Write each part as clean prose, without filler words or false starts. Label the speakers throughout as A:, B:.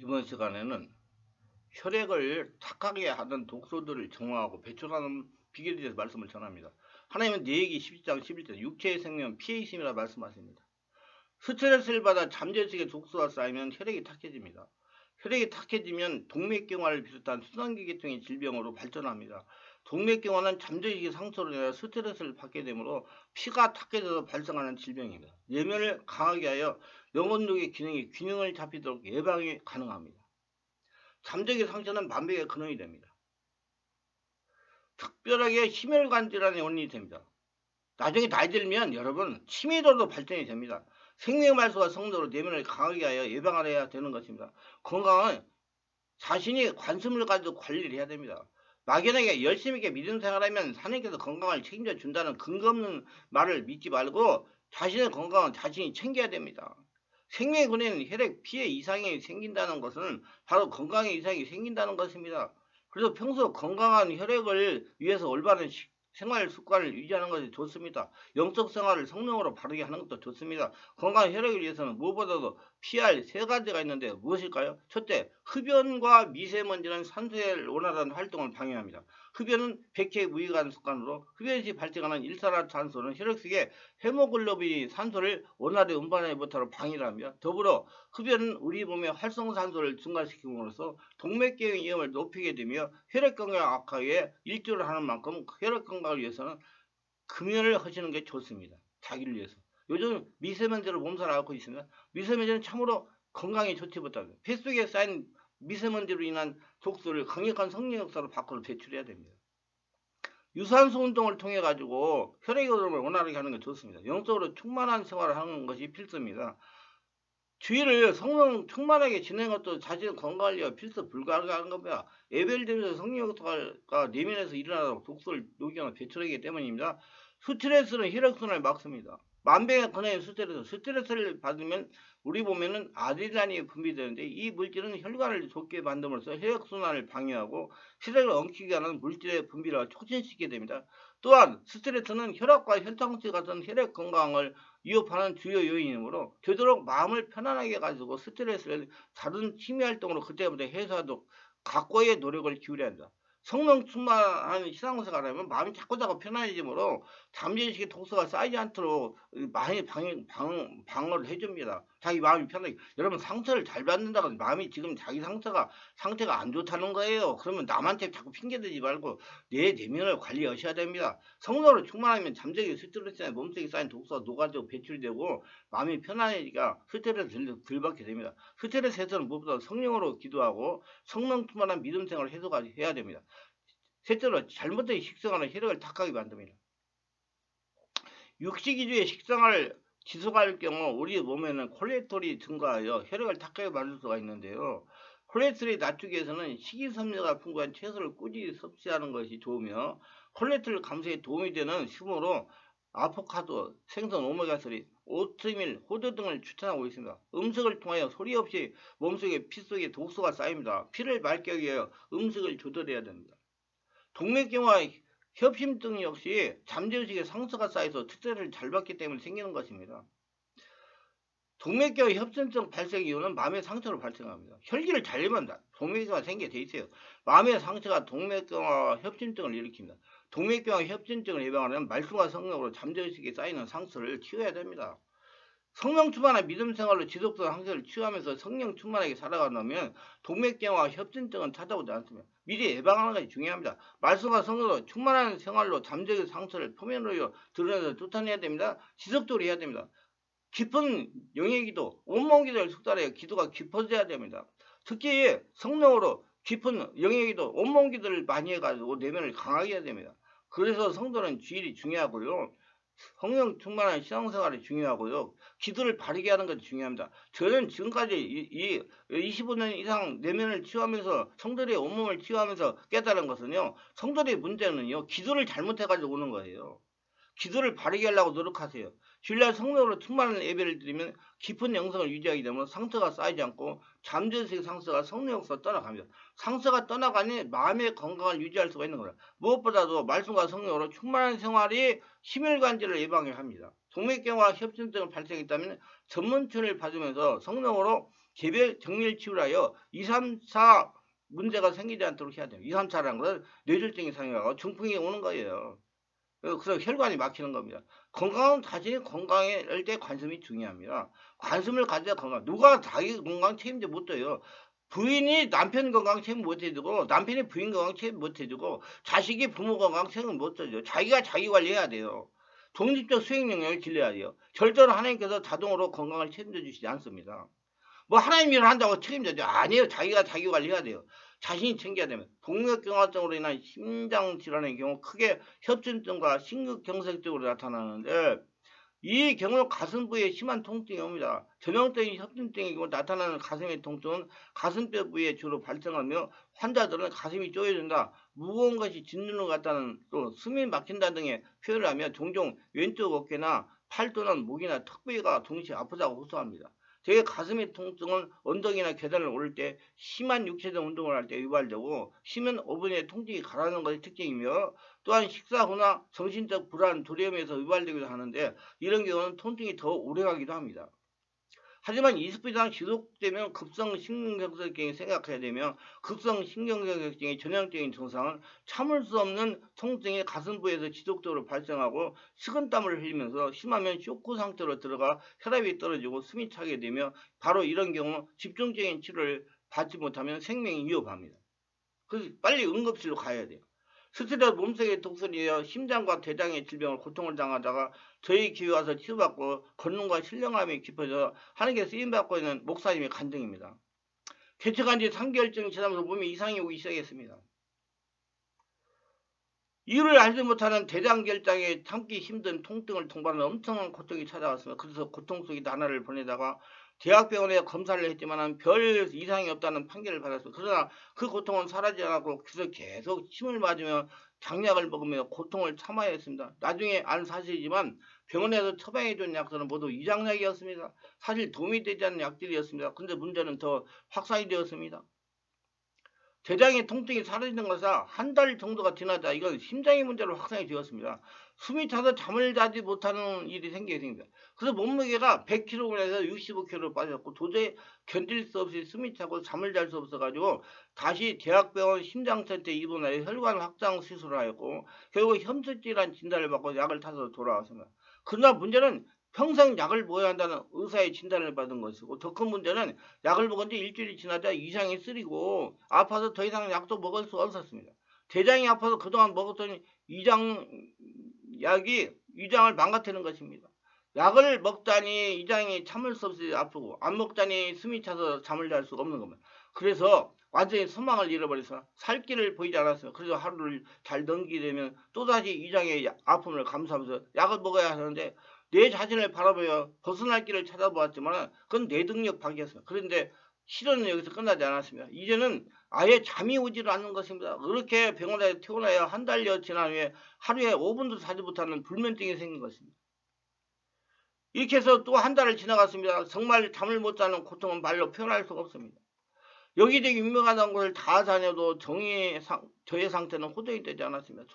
A: 이번 시간에는 혈액을 탁하게 하던 독소들을 정화하고 배출하는 비결에 대해서 말씀을 전합니다. 하나님은 내얘기 12장 11절 육체의 생명 피의 힘이라 말씀하십니다. 스트레스를 받아 잠재의식의 독소가 쌓이면 혈액이 탁해집니다. 혈액이 탁해지면 동맥경화를 비롯한 순환계통의 질병으로 발전합니다. 동맥경화는 잠재의식의 상처로 인해 스트레스를 받게 되므로 피가 탁해져서 발생하는 질병입니다. 내면을 강하게 하여 영혼력의 기능이 균형을 잡히도록 예방이 가능합니다. 잠재의 상처는 만병의 근원이 됩니다. 특별하게 심혈관 질환의 원인이 됩니다. 나중에 나이 들면 여러분 치매로도 발전이 됩니다. 생명말수와 성도로 내면을 강하게 하여 예방을 해야 되는 것입니다. 건강은 자신이 관심을 가지고 관리를 해야 됩니다. 막연하게 열심히 있게 믿음 생활하면 하나님께서 건강을 책임져 준다는 근거 없는 말을 믿지 말고 자신의 건강은 자신이 챙겨야 됩니다. 생명의 근원에는 혈액, 피에 이상이 생긴다는 것은 바로 건강에 이상이 생긴다는 것입니다. 그래서 평소 건강한 혈액을 위해서 올바른 생활 습관을 유지하는 것이 좋습니다. 영적 생활을 성령으로 바르게 하는 것도 좋습니다. 건강한 혈액을 위해서는 무엇보다도 피할 세 가지가 있는데 무엇일까요? 첫째, 흡연과 미세먼지는 산소의 원활한 활동을 방해합니다. 흡연은 백해 무익한 습관으로 흡연 시 발생하는 일산화탄소는 혈액 속에 헤모글로빈이 산소를 원활히 운반하지 못하도록 방해를 합니다. 더불어 흡연은 우리 몸의 활성산소를 증가시킴으로써 동맥경의 위험을 높이게 되며 혈액 건강 악화에 일조를 하는 만큼 혈액 건강을 위해서는 금연을 하시는 게 좋습니다. 자기를 위해서. 요즘 미세먼지로 몸살을 앓고 있습니다. 미세먼지는 참으로 건강에 좋지 못합니다. 폐 속에 쌓인 미세먼지로 인한 독소를 강력한 성령역사로 밖으로 배출해야 됩니다. 유산소 운동을 통해 가지고 혈액의 흐름을 원활하게 하는 게 좋습니다. 영적으로 충만한 생활을 하는 것이 필수입니다. 주의를 성령 충만하게 지내는 것도 자신의 건강을 위해 필수 불가능한 겁니다. 예배를 성령역사가 내면에서 일어나도록 독소를 녹여서 배출하기 때문입니다. 스트레스는 혈액순환을 막습니다. 만병의 근원인 스트레스를 받으면 우리 몸에는 아드레날린이 분비되는데 이 물질은 혈관을 좁게 만듦으로써 혈액순환을 방해하고 혈액을 엉키게 하는 물질의 분비를 촉진시키게 됩니다. 또한 스트레스는 혈압과 혈당치 같은 혈액 건강을 위협하는 주요 요인이므로 되도록 마음을 편안하게 해가지고 스트레스를 다른 취미 활동으로 그때부터 해소하도록 각고의 노력을 기울여야 한다. 성령 충만한 신앙생활하면 마음이 자꾸자꾸 편안해지므로 잠재의식의 독소가 쌓이지 않도록 많이 방어를 해줍니다. 자기 마음이 편하게. 여러분 상처를 잘 받는다고 마음이 지금 자기 상태가 안 좋다는 거예요. 그러면 남한테 자꾸 핑계대지 말고 내 내면을 관리하셔야 됩니다. 성령으로 충만하면 잠재의 스트레스나 몸속에 쌓인 독소가 녹아지고 배출되고 마음이 편안해지니까 스트레스를 덜 받게 됩니다. 스트레스 해소는 무엇보다 성령으로 기도하고 성령 충만한 믿음 생활을 해야 됩니다. 셋째로 잘못된 식생활은 혈액을 탁하게 만듭니다. 육식 위주의 식생활을 지속할 경우 우리 몸에는 콜레스테롤이 증가하여 혈액을 탁하게 만들 수가 있는데요. 콜레스테롤이 낮추기 위해서는 식이섬유가 풍부한 채소를 꾸준히 섭취하는 것이 좋으며 콜레스테롤 감소에 도움이 되는 식물로 아보카도, 생선, 오메가3, 오트밀, 호두 등을 추천하고 있습니다. 음식을 통하여 소리 없이 몸속에 피 속에 독소가 쌓입니다. 피를 맑게 하기 위해 음식을 조절해야 됩니다. 동맥경화 협심증 역시 잠재의식의 상처가 쌓여서 스트레스를 잘 받기 때문에 생기는 것입니다. 동맥경화 협심증 발생 이유는 마음의 상처로 발생합니다. 혈기를 달리면 동맥경화 생기게 돼 있어요. 마음의 상처가 동맥경화 협심증을 일으킵니다. 동맥경화 협심증을 예방하려면 말씀과 성령으로 잠재의식에 쌓이는 상처를 치유해야 됩니다. 성령 충만한 믿음 생활로 지속적인 항세를 치유하면서 성령 충만하게 살아가려면 동맥경화 협진증은 찾아오지 않습니다. 미리 예방하는 것이 중요합니다. 말씀과 성령으로 충만한 생활로 잠재의 상처를 표면으로 드러내서 쫓아내야 됩니다. 지속적으로 해야 됩니다. 깊은 영의 기도, 온몸 기도를 숙달해야 기도가 깊어져야 됩니다. 특히 성령으로 깊은 영의 기도, 온몸 기도를 많이 해가지고 내면을 강하게 해야 됩니다. 그래서 성도는 주일이 중요하고요. 성령 충만한 신앙생활이 중요하고요. 기도를 바르게 하는 것이 중요합니다. 저는 지금까지 25년 이상 내면을 치유하면서 성도들의 온몸을 치유하면서 깨달은 것은요. 성도들의 문제는요. 기도를 잘못해가지고 오는 거예요. 기도를 바르게 하려고 노력하세요. 주일날 성령으로 충만한 예배를 드리면 깊은 영성을 유지하게 되면 상처가 쌓이지 않고 잠재의식 상처가 성령으로서 떠나갑니다. 상처가 떠나가니 마음의 건강을 유지할 수가 있는 거예요. 무엇보다도 말씀과 성령으로 충만한 생활이 심혈관절을 예방합니다. 동맥경화 협심증을 발생했다면 전문치료를 받으면서 성령으로 개별 정밀 치료를 하여 2, 3, 4 문제가 생기지 않도록 해야 돼요. 2, 3, 4라는 것은 뇌졸중이 상해가고 중풍이 오는 거예요. 그래서 혈관이 막히는 겁니다. 건강은 자신이 건강할 때 관심이 중요합니다. 관심을 가져야 건강. 누가 자기 건강 책임져 못 져요. 부인이 남편 건강 책임 못 해주고 남편이 부인 건강 책임 못 해주고 자식이 부모 건강 책임 못 져요. 자기가 자기 관리해야 돼요. 독립적 수행 능력을 길러야 돼요. 절대로 하나님께서 자동으로 건강을 책임져 주시지 않습니다. 뭐 하나님 일을 한다고 책임져죠? 아니에요. 자기가 자기 관리해야 돼요. 자신이 챙겨야 되면 동맥경화증으로 인한 심장질환의 경우 크게 협진증과 심근경색증으로 나타나는데 이 경우 가슴 부위에 심한 통증이 옵니다. 전형적인 협진증의 경우 나타나는 가슴의 통증은 가슴뼈 부위에 주로 발생하며 환자들은 가슴이 쪼여진다, 무거운 것이 짓누는 것 같다는 또 숨이 막힌다 등의 표현을 하며 종종 왼쪽 어깨나 팔 또는 목이나 턱 부위가 동시에 아프다고 호소합니다. 대개 가슴의 통증은 언덕이나 계단을 오를 때 심한 육체적 운동을 할 때 유발되고 심한 어부의 통증이 가라앉는 것이 특징이며 또한 식사 후나 정신적 불안, 두려움에서 유발되기도 하는데 이런 경우는 통증이 더 오래가기도 합니다. 하지만 20분 이상 지속되면 급성 신경경색증이 생각해야 되며 급성 신경경색증의 전형적인 증상은 참을 수 없는 통증이 가슴 부에서 지속적으로 발생하고 식은땀을 흘리면서 심하면 쇼크 상태로 들어가 혈압이 떨어지고 숨이 차게 되며 바로 이런 경우 집중적인 치료를 받지 못하면 생명이 위협합니다. 그래서 빨리 응급실로 가야 돼요. 스트레스 몸속의 독소리여 심장과 대장의 질병을 고통을 당하다가 저희 기회 와서 치료받고 권능과 신령함이 깊어져 하나님께 쓰임받고 있는 목사님의 간증입니다. 개척한 지 3개월쯤 지나면서 몸에 이상이 오기 시작했습니다. 이유를 알지 못하는 대장결장에 참기 힘든 통증을 동반하는 엄청난 고통이 찾아왔습니다. 그래서 고통 속에 나날을 보내다가 대학병원에 검사를 했지만 별 이상이 없다는 판결을 받았습니다. 그러나 그 고통은 사라지지 않았고 그래서 계속 침을 맞으며 장약을 먹으며 고통을 참아야 했습니다. 나중에 안 사실이지만 병원에서 처방해준 약들은 모두 이장약이었습니다. 사실 도움이 되지 않는 약들이었습니다. 근데 문제는 더 확산이 되었습니다. 대장의 통증이 사라지는 것은 한 달 정도가 지나자 이건 심장의 문제로 확산이 되었습니다. 숨이 차서 잠을 자지 못하는 일이 생기게 됩니다. 그래서 몸무게가 100kg에서 65kg로 빠졌고 도저히 견딜 수 없이 숨이 차고 잠을 잘 수 없어가지고 다시 대학병원 심장센터에 입원하여 혈관 확장 수술을 하였고 결국 혐수질환 진단을 받고 약을 타서 돌아왔습니다. 그러나 문제는 평생 약을 먹어야 한다는 의사의 진단을 받은 것이고 더 큰 문제는 약을 먹은 지 일주일이 지나자 이상이 쓰리고 아파서 더 이상 약도 먹을 수 없었습니다. 대장이 아파서 그동안 먹었던 약이 위장을 망가뜨리는 것입니다. 약을 먹다니 위장이 참을 수 없이 아프고 안 먹다니 숨이 차서 잠을 잘 수가 없는 겁니다. 그래서 완전히 소망을 잃어버려서 살 길을 보이지 않았어요. 그래서 하루를 잘 넘기게 되면 또다시 위장의 아픔을 감수하면서 약을 먹어야 하는데 내 자신을 바라보며 벗어날 길을 찾아보았지만 그건 내 능력 밖이었어요. 그런데 실현은 여기서 끝나지 않았습니다. 이제는 아예 잠이 오지를 않는 것입니다. 그렇게 병원에 퇴원하여 한 달여 지난 후에 하루에 5분도 자지 못하는 불면증이 생긴 것입니다. 이렇게 해서 또 한 달을 지나갔습니다. 정말 잠을 못 자는 고통은 말로 표현할 수가 없습니다. 여기저기 유명한 곳을 다 다녀도 저의 상태는 호전이 되지 않았습니다.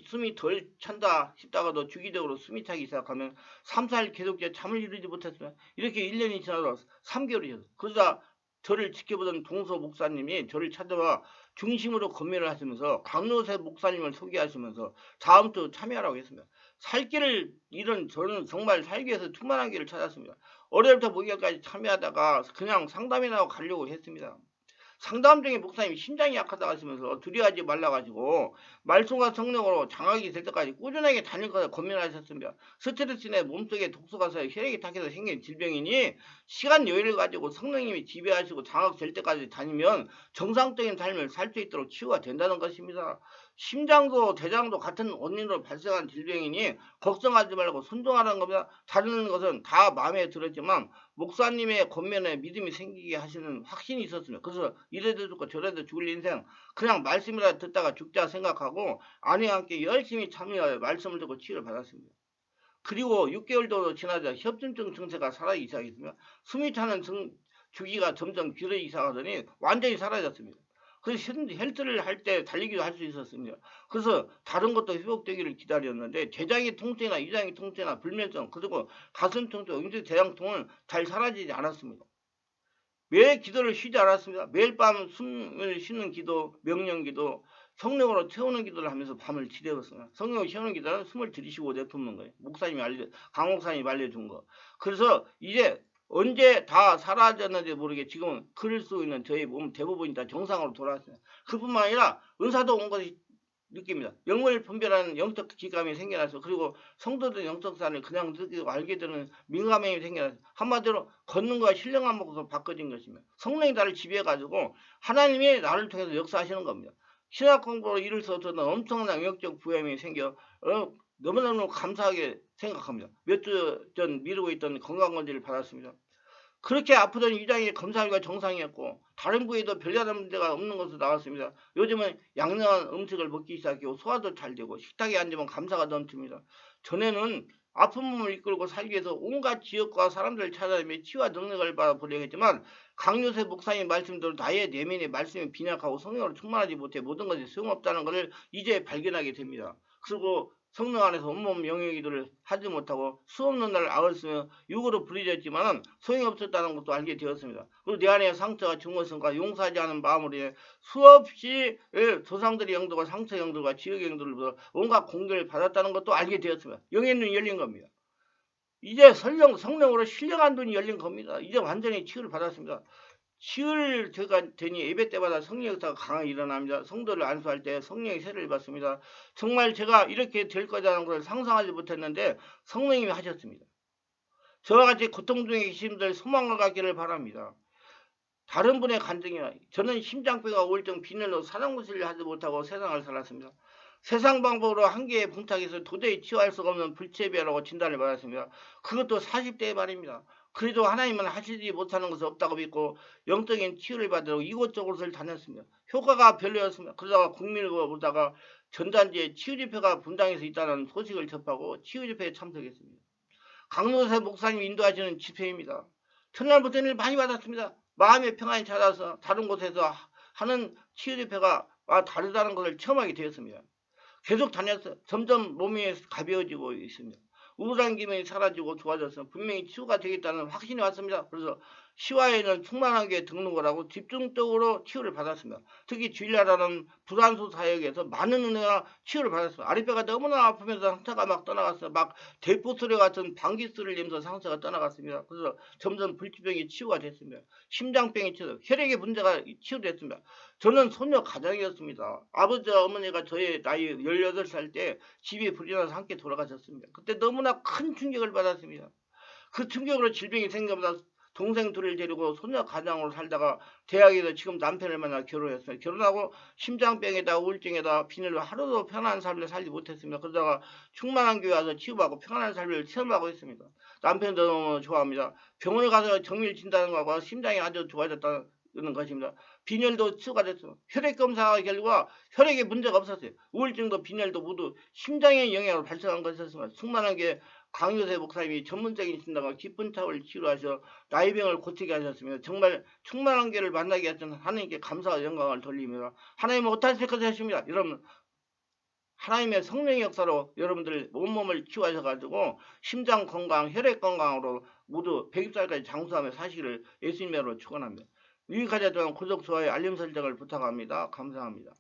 A: 숨이 덜 찬다 싶다가도 주기적으로 숨이 차기 시작하면 3, 4일 계속 잠을 이루지 못했습니다. 이렇게 1년이 지나서 3개월이었어요. 그러다 저를 지켜보던 동서 목사님이 저를 찾아와 중심으로 건면을 하시면서 강로세 목사님을 소개하시면서 다음 주 참여하라고 했습니다. 살 길을 잃은 저는 정말 살기 위해서 투만한 길을 찾았습니다. 월요일부터 목요일까지 참여하다가 그냥 상담이나 하고 가려고 했습니다. 상담 중에 목사님이 심장이 약하다고 하시면서 두려워하지 말라고 하시고 말씀과 성령으로 장악이 될 때까지 꾸준하게 다닐 것을 권면하셨습니다. 스트레스 내 몸속에 독소가 쌓여 혈액이 탁해서 생긴 질병이니 시간 여유를 가지고 성령님이 지배하시고 장악될 때까지 다니면 정상적인 삶을 살 수 있도록 치유가 된다는 것입니다. 심장도 대장도 같은 원인으로 발생한 질병이니 걱정하지 말고 순종하라는 겁니다. 다른 것은 다 마음에 들었지만 목사님의 권면에 믿음이 생기게 하시는 확신이 있었습니다. 그래서 이래도 죽고 저래도 죽을 인생 그냥 말씀이라 듣다가 죽자 생각하고 아내와 함께 열심히 참여하여 말씀을 듣고 치유를 받았습니다. 그리고 6개월도 지나자 협진증 증세가 사라지기 시작했으며 숨이 차는 주기가 점점 길어지기 시작하더니 완전히 사라졌습니다. 그래서 헬스를 할 때 달리기도 할 수 있었습니다. 그래서 다른 것도 회복되기를 기다렸는데 대장의 통증이나 위장의 통증이나 불면증 그리고 가슴 통증, 응급 대장통은 잘 사라지지 않았습니다. 매일 기도를 쉬지 않았습니다. 매일 밤 숨을 쉬는 기도, 명령기도, 성령으로 채우는 기도를 하면서 밤을 지새웠습니다. 성령으로 채우는 기도는 숨을 들이쉬고 내뿜는 거예요. 강 목사님이 알려준 거. 그래서 이제 언제 다 사라졌는지 모르게 지금 글을 쓰고 있는 저희 몸 대부분이 다 정상으로 돌아왔습니다. 그뿐만 아니라 은사도 온 것이 느낍니다. 영을 분별하는 영적 기감이 생겨나서, 그리고 성도들 영적사를 그냥 느끼고 알게 되는 민감함이 생겨나서, 한마디로 걷는 거와 신령한 목으로 바꿔진 것입니다. 성령이 나를 지배해가지고 하나님이 나를 통해서 역사하시는 겁니다. 신학 공부로 이룰 수 없었던 엄청난 영적 부여함이 생겨 너무너무 감사하게 생각합니다. 몇 주 전 미루고 있던 건강검진을 받았습니다. 그렇게 아프던 위장이 검사하기가 정상이었고 다른 부위도 별다른 문제가 없는 것으로 나왔습니다. 요즘은 양념한 음식을 먹기 시작하고 소화도 잘 되고 식탁에 앉으면 감사가 넘칩니다. 전에는 아픈 몸을 이끌고 살기 위해서 온갖 지역과 사람들을 찾아다니며 치유와 능력을 받아 보려고 했지만, 강요세 목사님 말씀대로 나의 내면의 말씀이 빈약하고 성령으로 충만하지 못해 모든 것이 소용없다는 것을 이제 발견하게 됩니다. 그리고 성령 안에서 온몸 영의 기도를 하지 못하고 수없는 날을 아울쓰며 육으로 부리졌지만 소용이 없었다는 것도 알게 되었습니다. 그리고 내 안에 상처와 증오성과 용서하지 않은 마음으로 인해 수없이 조상들의 영들과 상처 영들과 지역의 영들로부터 온갖 공격을 받았다는 것도 알게 되었습니다. 영의 눈이 열린 겁니다. 이제 성령으로 신령한 눈이 열린 겁니다. 이제 완전히 치유를 받았습니다. 치유를 제가 되니 예배 때마다 성령 역사가 강하게 일어납니다. 성도를 안수할 때 성령의 세례를 받습니다. 정말 제가 이렇게 될 거라는 것을 상상하지 못했는데 성령님이 하셨습니다. 저와 같이 고통 중에 계신 분들 소망을 갖기를 바랍니다. 다른 분의 간증이나, 저는 심장병과 우울증, 빈혈로 사랑구실을 하지 못하고 세상을 살았습니다. 세상 방법으로 한계에 봉착해서 도저히 치유할 수가 없는 불치병이라고 진단을 받았습니다. 그것도 40대에 말입니다. 그래도 하나님은 하시지 못하는 것은 없다고 믿고 영적인 치유를 받으러 이곳저곳을 다녔습니다. 효과가 별로였습니다. 그러다가 국민을 보다가 전단지에 치유집회가 분당에서 있다는 소식을 접하고 치유집회에 참석했습니다. 강노세 목사님 인도하시는 집회입니다. 첫날부터 일 많이 받았습니다. 마음의 평안이 찾아서 다른 곳에서 하는 치유집회가 다르다는 것을 처음 하게 되었습니다. 계속 다녔어요. 점점 몸이 가벼워지고 있습니다. 우울한 기분이 사라지고 좋아져서 분명히 치유가 되겠다는 확신이 왔습니다. 그래서 시와에는 충만한 게 등록을 하고 집중적으로 치유를 받았습니다. 특히 주일날하는 불안소 사역에서 많은 은혜와 치유를 받았습니다. 아랫배가 너무나 아프면서 상처가 막 떠나갔어요. 막 대포소리 같은 방귀소리를 내면서 상처가 떠나갔습니다. 그래서 점점 불치병이 치유가 됐습니다. 심장병이 치유됐습니다. 혈액의 문제가 치유됐습니다. 저는 소녀 가장이었습니다. 아버지와 어머니가 저의 나이 18살 때 집이 불이 나서 함께 돌아가셨습니다. 그때 너무나 큰 충격을 받았습니다. 그 충격으로 질병이 생겨보다 동생 둘을 데리고 소녀 가장으로 살다가 대학에서 지금 남편을 만나 결혼했어요. 결혼하고 심장병에다 우울증에다 빈혈로 하루도 편안한 삶을 살지 못했습니다. 그러다가 충만한 교회 와서 치유받고 편안한 삶을 체험하고 있습니다. 남편도 너무 좋아합니다. 병원에 가서 정밀 진단을 하고 심장이 아주 좋아졌다는 것입니다. 빈혈도 치유가 됐어요. 혈액 검사 결과 혈액에 문제가 없었어요. 우울증도 빈혈도 모두 심장의 영향으로 발생한 것이었습니다. 충만한 게 강요세 목사님이 전문적인 진단과 깊은 차원을 치료하셔 나이병을 고치게 하셨습니다. 정말 충만한 게를 만나게 하신 하나님께 감사와 영광을 돌립니다. 하나님은 어떠하실 것을 하십니다. 여러분, 하나님의 성령의 역사로 여러분들 온몸을 치유하셔가지고 심장 건강, 혈액 건강으로 모두 100살까지 장수하며 사시기를 예수님으로 축원합니다. 유익하셨다면 구독, 좋아요, 알림 설정을 부탁합니다. 감사합니다.